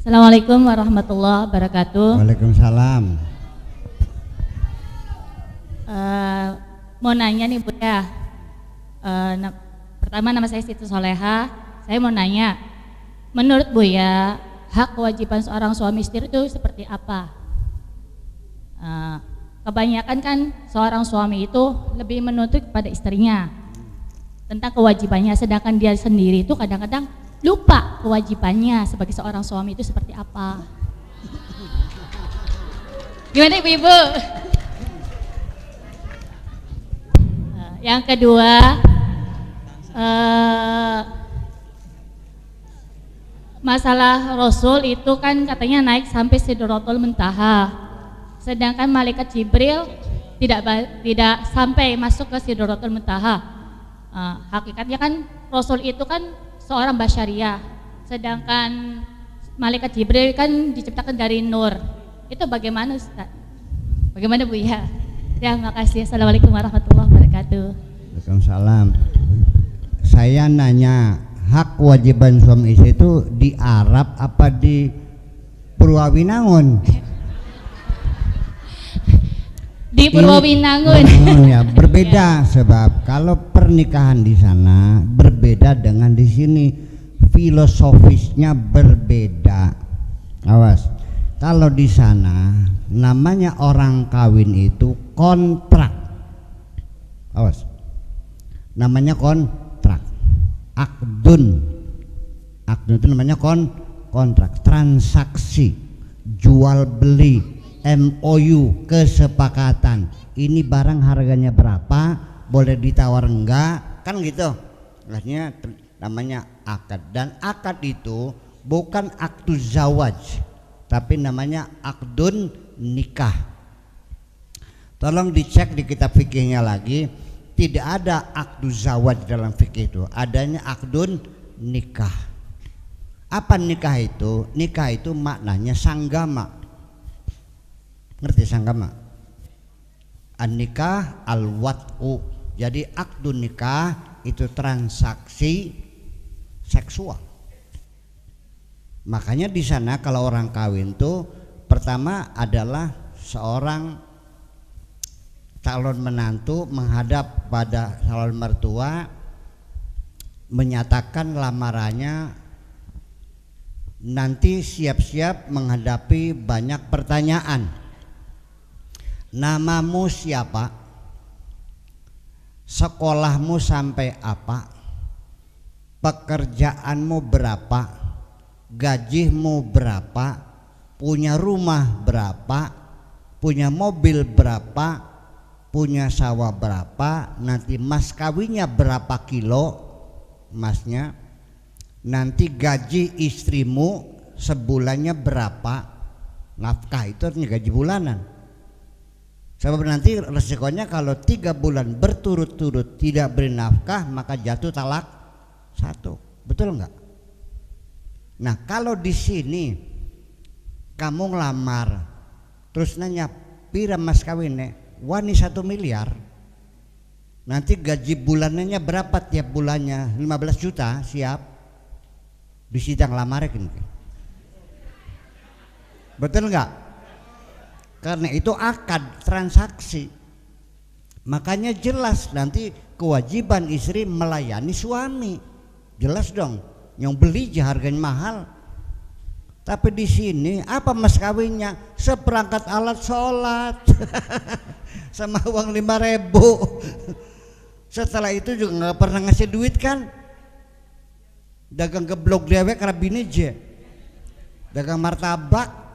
Assalamualaikum warahmatullahi wabarakatuh. Waalaikumsalam. Mau nanya nih Bu ya. Pertama nama saya Siti Soleha. Saya mau nanya, menurut Bu ya, hak kewajiban seorang suami istri itu seperti apa? Kebanyakan kan seorang suami itu lebih menuntut kepada istrinya tentang kewajibannya, sedangkan dia sendiri itu kadang-kadang lupa kewajibannya sebagai seorang suami itu seperti apa. Gimana Ibu-ibu? Yang kedua, masalah Rasul itu kan katanya naik sampai Sidratul Muntaha, sedangkan malaikat Jibril tidak sampai masuk ke Sidratul Muntaha. Hakikatnya kan Rasul itu kan seorang basyariah, sedangkan malaikat Jibril kan diciptakan dari nur. Itu bagaimana Ustaz? Bagaimana Bu ya? Ya, makasih. Assalamualaikum warahmatullahi wabarakatuh. Waalaikumsalam. Saya nanya, hak kewajiban suami istri itu di Arab apa di Purwawinangun? Di Purwawinangun. Ya, berbeda sebab kalau pernikahan di sana berbeda dengan di sini, filosofisnya berbeda. Awas, kalau di sana namanya orang kawin itu kontrak. Awas, namanya kontrak. Akdun itu namanya kontrak, transaksi, jual beli, MOU, kesepakatan. Ini barang harganya berapa, boleh ditawar enggak, kan gitu. Artinya namanya akad, dan akad itu bukan akdu zawaj, tapi namanya akdun nikah. Tolong dicek di kitab fikihnya lagi, tidak ada akdu zawaj dalam fikih itu, adanya akdun nikah. Apa nikah itu? Nikah itu maknanya sanggama. Ngerti sanggama? An-nikah al-wat'u. Jadi akdu nikah itu transaksi seksual. Makanya di sana kalau orang kawin tuh pertama adalah seorang calon menantu menghadap pada calon mertua, menyatakan lamarannya, nanti siap-siap menghadapi banyak pertanyaan. Namamu siapa? Sekolahmu sampai apa? Pekerjaanmu berapa? Gajimu berapa? Punya rumah berapa? Punya mobil berapa? Punya sawah berapa? Nanti mas kawinnya berapa kilo masnya? Nanti gaji istrimu sebulannya berapa? Nafkah itu artinya gaji bulanan. Sebab nanti resikonya kalau 3 bulan berturut-turut tidak beri nafkah maka jatuh talak 1. Betul enggak? Nah, kalau di sini kamu ngelamar terus nanya pira mas kawinnya, wani 1 miliar. Nanti gaji bulanannya berapa tiap bulannya? 15 juta, siap. Di sidang lamar ini. Betul enggak? Karena itu akad transaksi. Makanya jelas nanti kewajiban istri melayani suami. Jelas dong, yang beli harganya mahal. Tapi di sini apa mas kawinnya? Seperangkat alat sholat sama uang 5.000. Setelah itu juga nggak pernah ngasih duit kan? Dagang geblok dewek karabini je, dagang martabak.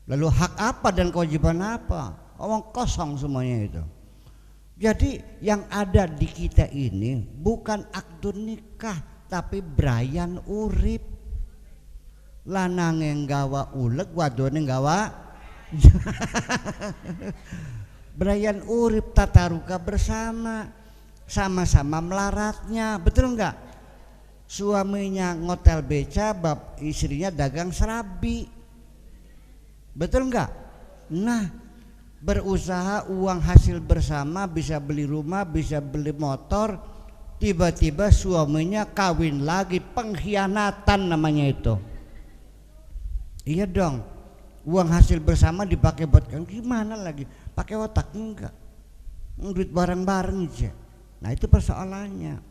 Lalu hak apa dan kewajiban apa? Omong kosong semuanya itu. Jadi yang ada di kita ini bukan akdun nikah, tapi brayan urip. Lanange nggawa uleg, wadone nggawa brayan urip, tataruka bersama, sama-sama melaratnya, betul enggak? Suaminya ngotel beca, bab istrinya dagang serabi, betul enggak? Nah, berusaha uang hasil bersama, bisa beli rumah, bisa beli motor, tiba-tiba suaminya kawin lagi, pengkhianatan namanya itu. Iya dong, uang hasil bersama dipakai buat gimana lagi? Pakai otak enggak? Duit bareng-bareng aja. Nah itu persoalannya.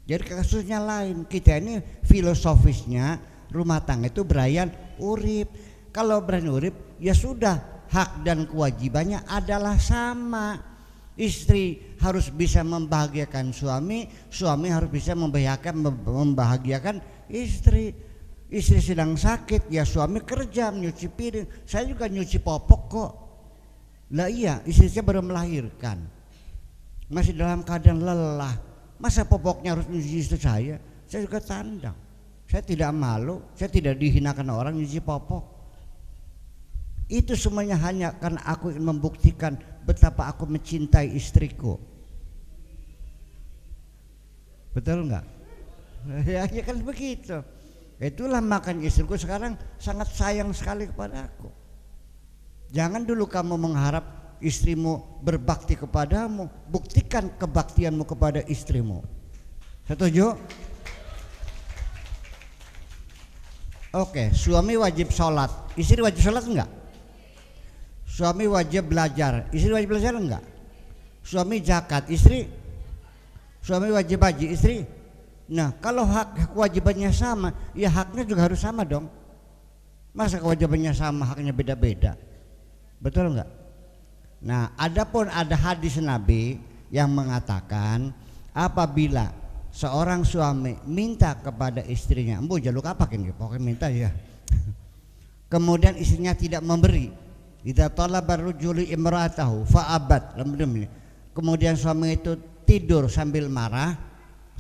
Jadi kasusnya lain. Kita ini filosofisnya rumah tangga itu berayan urip. Kalau berayan urip ya sudah, hak dan kewajibannya adalah sama. Istri harus bisa membahagiakan suami, suami harus bisa membahagiakan istri. Istri sedang sakit ya suami kerja nyuci piring, saya juga nyuci popok kok. Lah iya, istri saya baru melahirkan, masih dalam keadaan lelah, masa popoknya harus nyuci istri saya juga tandang. Saya tidak malu, saya tidak dihinakan orang nyuci popok. Itu semuanya hanya karena aku ingin membuktikan betapa aku mencintai istriku. Betul enggak? Ya kan begitu. Itulah makanya istriku sekarang sangat sayang sekali kepada aku. Jangan dulu kamu mengharap istrimu berbakti kepadamu, buktikan kebaktianmu kepada istrimu. Setuju? Oke, suami wajib sholat, istri wajib sholat enggak? Suami wajib belajar, istri wajib belajar enggak? Suami zakat, istri? Suami wajib haji, istri? Nah kalau hak kewajibannya sama, ya haknya juga harus sama dong. Masa kewajibannya sama, haknya beda-beda? Betul enggak? Nah adapun ada hadis Nabi yang mengatakan apabila seorang suami minta kepada istrinya, "Embu jaluk apa ini?" Pokoknya minta ya. Kemudian istrinya tidak memberi. Idza talaba ar-rajulu imra'atahu fa'abat. Kemudian suami itu tidur sambil marah,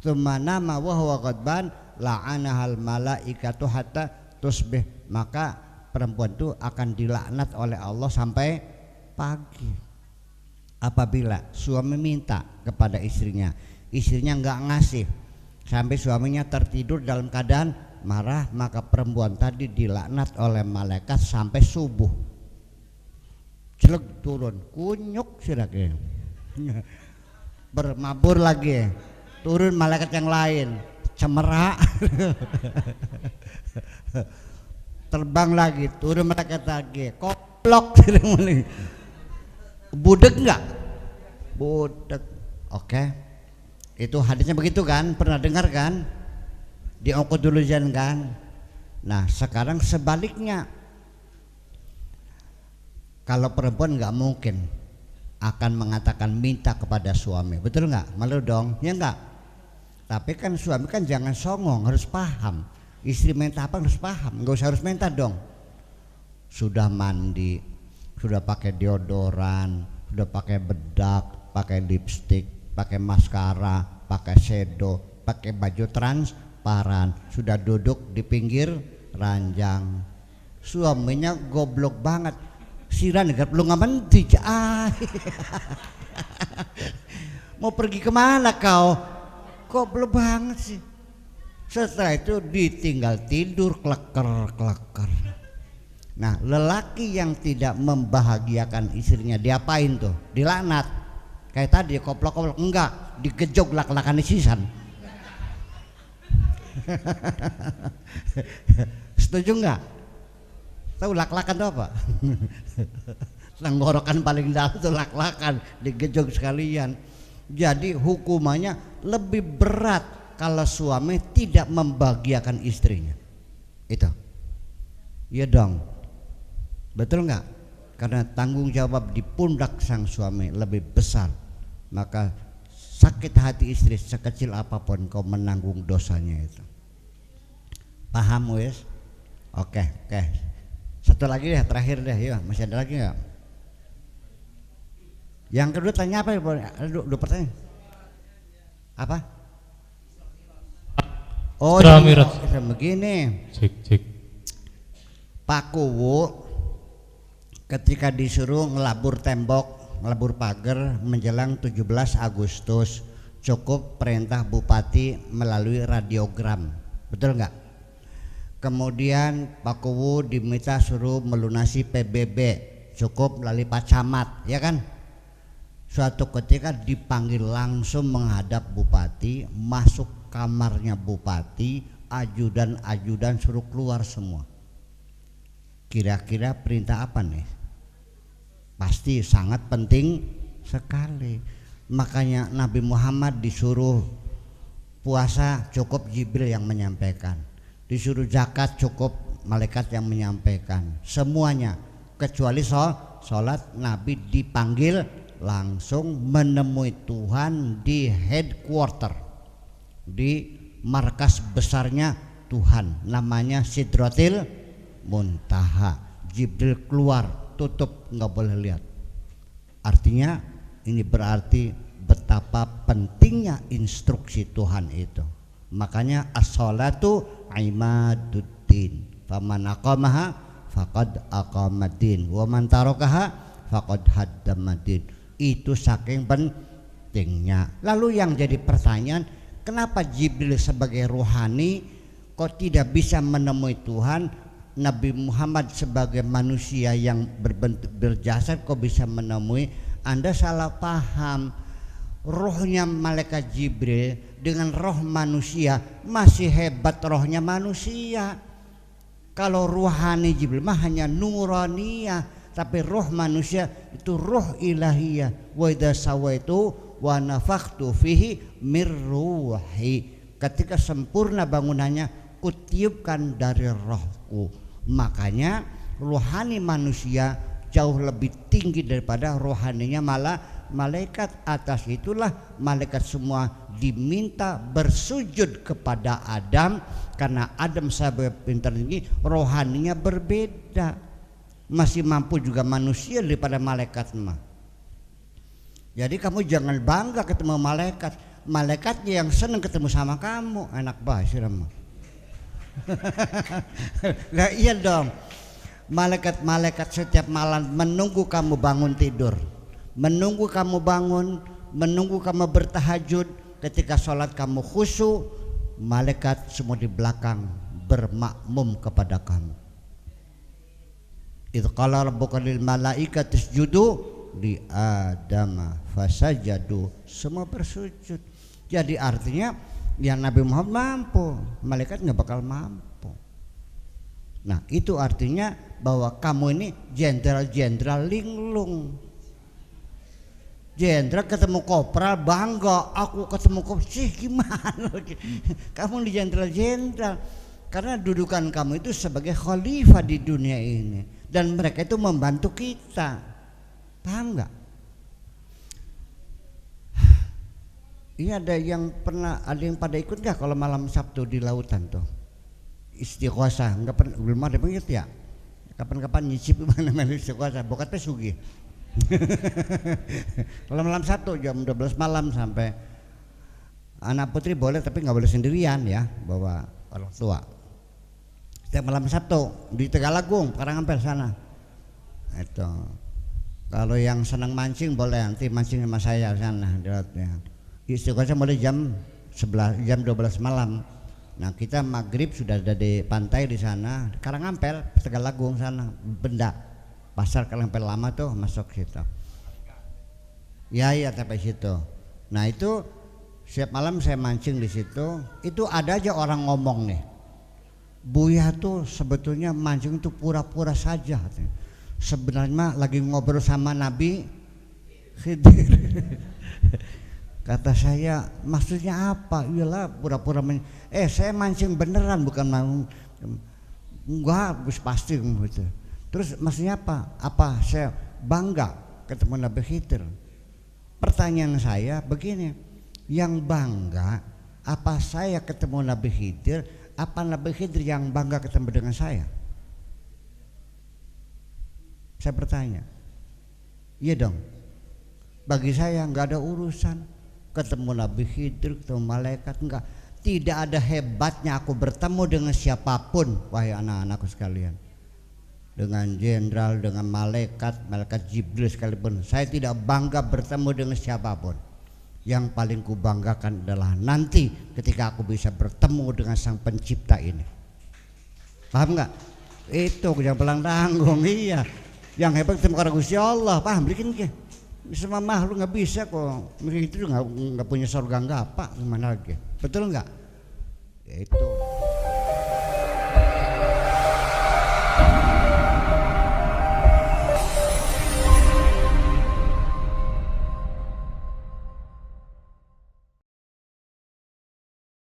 tsumma nama wa huwa ghadban la'anahal malaikatu hatta tusbih. Maka perempuan itu akan dilaknat oleh Allah sampai pagi. Apabila suami minta kepada istrinya, istrinya enggak ngasih sampai suaminya tertidur dalam keadaan marah, maka perempuan tadi dilaknat oleh malaikat sampai subuh. Jelek turun, kunyuk siraknya, bermabur lagi, turun malaikat yang lain, cemerak, terbang lagi, turun malaikat lagi, koplok, budek enggak? Budek, oke. Itu hadisnya begitu kan, pernah dengar kan? Di Uqudul kan? Nah sekarang sebaliknya. Kalau perempuan nggak mungkin akan mengatakan minta kepada suami, betul nggak? Malu dong, ya nggak? Tapi kan suami kan jangan songong, harus paham. Istri minta apa harus paham, nggak usah harus minta dong. Sudah mandi, sudah pakai deodoran, sudah pakai bedak, pakai lipstik, pakai maskara, pakai shadow, pakai baju transparan, sudah duduk di pinggir ranjang. Suaminya goblok banget. Siran enggak perlu ngamen mau pergi kemana kau? Kok belum banget sih? Setelah itu ditinggal tidur kleker. Nah lelaki yang tidak membahagiakan istrinya diapain tuh? Dilaknat. Kayak tadi koplok-koplok, enggak, digejog lak-lakan sisan. Setuju enggak? Tahu lak-lakan itu apa? Tenggorokan paling dalam itu lak-lakan, digejog sekalian. Jadi hukumannya lebih berat kalau suami tidak membahagiakan istrinya. Itu. Iya dong. Betul nggak? Karena tanggung jawab di pundak sang suami lebih besar. Maka sakit hati istri sekecil apapun kau menanggung dosanya itu. Paham wes? Oke. Satu lagi deh, terakhir deh, ya masih ada lagi nggak? Yang kedua tanya apa? Ada dua pertanyaan. Apa? Oh, begini. Cek. Pak Kuwu ketika disuruh ngelabur tembok, ngelabur pagar menjelang 17 Agustus, cukup perintah bupati melalui radiogram, betul nggak? Kemudian Pak Kuwu diminta suruh melunasi PBB, cukup melalui Pak Camat, ya kan? Suatu ketika dipanggil langsung menghadap bupati, masuk kamarnya bupati, ajudan suruh keluar semua. Kira-kira perintah apa nih? Pasti sangat penting sekali. Makanya Nabi Muhammad disuruh puasa cukup Jibril yang menyampaikan, disuruh zakat cukup malaikat yang menyampaikan, semuanya kecuali sholat Nabi dipanggil langsung menemui Tuhan di headquarter, di markas besarnya Tuhan, namanya Sidratil Muntaha. Jibril keluar, tutup, nggak boleh lihat. Artinya ini berarti betapa pentingnya instruksi Tuhan itu. Makanya as-sholatu imaduddin, faman aqamaha faqad aqamaddin wa man tarakaha faqad haddamaddin. Itu saking pentingnya. Lalu yang jadi pertanyaan, kenapa Jibril sebagai rohani kok tidak bisa menemui Tuhan? Nabi Muhammad sebagai manusia yang berbentuk berjasad kok bisa menemui? Anda salah paham. Rohnya malaikat Jibril dengan roh manusia masih hebat rohnya manusia. Kalau rohani Jibril mah hanya nuraniyah, tapi roh manusia itu roh ilahiyah. Wa idza sawaitu wa nafakhtu fihi mir ruhi. Ketika sempurna bangunannya, kutiupkan dari rohku. Makanya rohani manusia jauh lebih tinggi daripada rohaninya malah malaikat. Atas itulah malaikat semua diminta bersujud kepada Adam, karena Adam sebagai pintar tinggi rohaninya berbeda, masih mampu juga manusia daripada malaikat mah. Jadi kamu jangan bangga ketemu malaikat, malaikatnya yang senang ketemu sama kamu. Enak banget sih mah. Nah, iya dong. Malaikat-malaikat setiap malam menunggu kamu bangun tidur, menunggu kamu bangun, menunggu kamu bertahajud. Ketika sholat kamu khusyuk, malaikat semua di belakang bermakmum kepada kamu. Idz qala rabbuka lil malaikati isjudu li adama fasajadu, semua bersujud. Jadi artinya yang Nabi Muhammad mampu, malaikat nggak bakal mampu. Nah itu artinya bahwa kamu ini jenderal linglung. Jenderal ketemu kopral bangga, aku ketemu kopral sih gimana? Kamu di jenderal, karena dudukan kamu itu sebagai khalifah di dunia ini, dan mereka itu membantu kita. Paham nggak? Iya, ada yang pada ikut nggak kalau malam Sabtu di lautan tuh istighosah? Nggak pernah, belum ada begitu ya? Kapan-kapan nyicip mana istighosah, bokat pesugi. Kalau malam Sabtu jam 12 malam sampai anak putri boleh, tapi nggak boleh sendirian ya, bawa orang tua. Setiap malam Sabtu di Tegalagung, Karangampel sana. Itu kalau yang senang mancing boleh, nanti mancing sama saya sana di lautnya. Istighosah mulai jam 12 malam. Nah kita maghrib sudah ada di pantai di sana, Karangampel, Tegalagung sana, benda pasar Karangampel lama tuh, masuk situ. Ya sampai situ. Nah itu setiap malam saya mancing di situ. Itu ada aja orang ngomong nih, Buya tuh sebetulnya mancing itu pura-pura saja. Sebenarnya lagi ngobrol sama Nabi Khidir. Kata saya, maksudnya apa? Iyalah pura-pura saya mancing beneran, bukan enggak, pasti gitu. Terus maksudnya apa? Apa saya bangga ketemu Nabi Khidir? Pertanyaan saya begini, yang bangga apa saya ketemu Nabi Khidir, apa Nabi Khidir yang bangga ketemu dengan saya? Saya bertanya. Iya dong. Bagi saya nggak ada urusan ketemu Nabi Khidir, ketemu malaikat, enggak. Tidak ada hebatnya aku bertemu dengan siapapun, wahai anak-anakku sekalian. Dengan jenderal, dengan malaikat Jibril sekalipun, saya tidak bangga bertemu dengan siapapun. Yang paling kubanggakan adalah nanti ketika aku bisa bertemu dengan Sang Pencipta ini. Paham enggak? Itu yang paling tanggung. Iya. Yang hebat ketemu karena Gusti Allah, paham? Bikin ke? Semua makhluk nggak bisa kok, itu nggak punya surga nggak apa, gimana lagi, betul nggak? Ya itu.